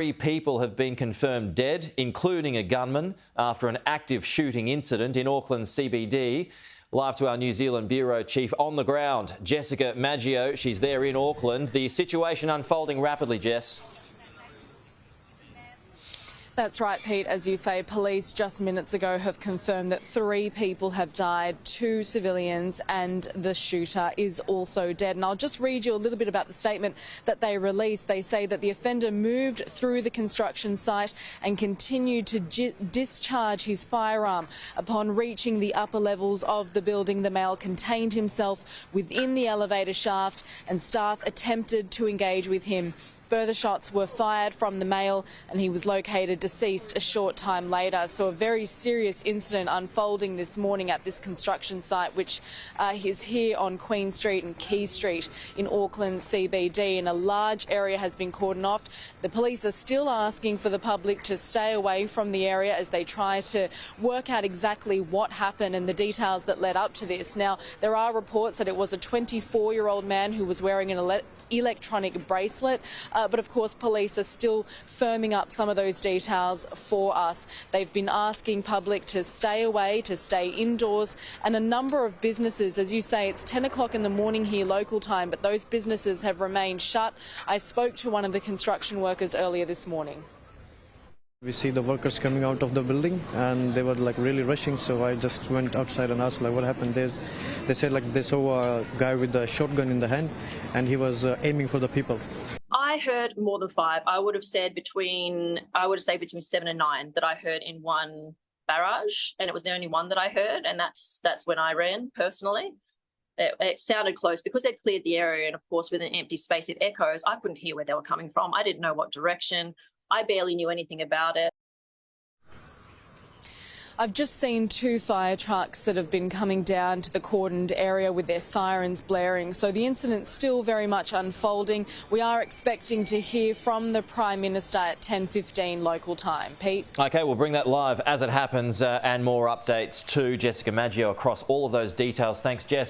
Three people have been confirmed dead, including a gunman, after an active shooting incident in Auckland CBD. Live to our New Zealand Bureau Chief on the ground, Jessica Maggio. She's there in Auckland. The situation unfolding rapidly, Jess. That's right, Pete. As you say, police just minutes ago have confirmed that 3 people have died, 2 civilians, and the shooter is also dead. And I'll just read you a little bit about the statement that they released. They say that the offender moved through the construction site and continued to discharge his firearm. Upon reaching the upper levels of the building, the male contained himself within the elevator shaft and staff attempted to engage with him. Further shots were fired from the male and he was located deceased a short time later. So a very serious incident unfolding this morning at this construction site, which is here on Queen Street and Key Street in Auckland CBD, and a large area has been cordoned off. The police are still asking for the public to stay away from the area as they try to work out exactly what happened and the details that led up to this. Now, there are reports that it was a 24-year-old man who was wearing an electronic bracelet, but of course police are still firming up some of those details for us. They've been asking public to stay away, to stay indoors, and a number of businesses, as you say, it's 10 o'clock in the morning here local time, but those businesses have remained shut. I spoke to one of the construction workers earlier this morning. We see the workers coming out of the building and they were like really rushing, so I just went outside and asked like what happened. They said like they saw a guy with a shotgun in the hand and he was aiming for the people. I heard more than 5. I would say between 7 and 9 that I heard in one barrage, and it was the only one that I heard, and that's when I ran personally. It sounded close because they'd cleared the area, and of course with an empty space it echoes. I couldn't hear where they were coming from. I didn't know what direction. I barely knew anything about it. I've just seen 2 fire trucks that have been coming down to the cordoned area with their sirens blaring. So the incident's still very much unfolding. We are expecting to hear from the Prime Minister at 10:15 local time. Pete? OK, we'll bring that live as it happens and more updates to Jessica Maggio across all of those details. Thanks, Jess.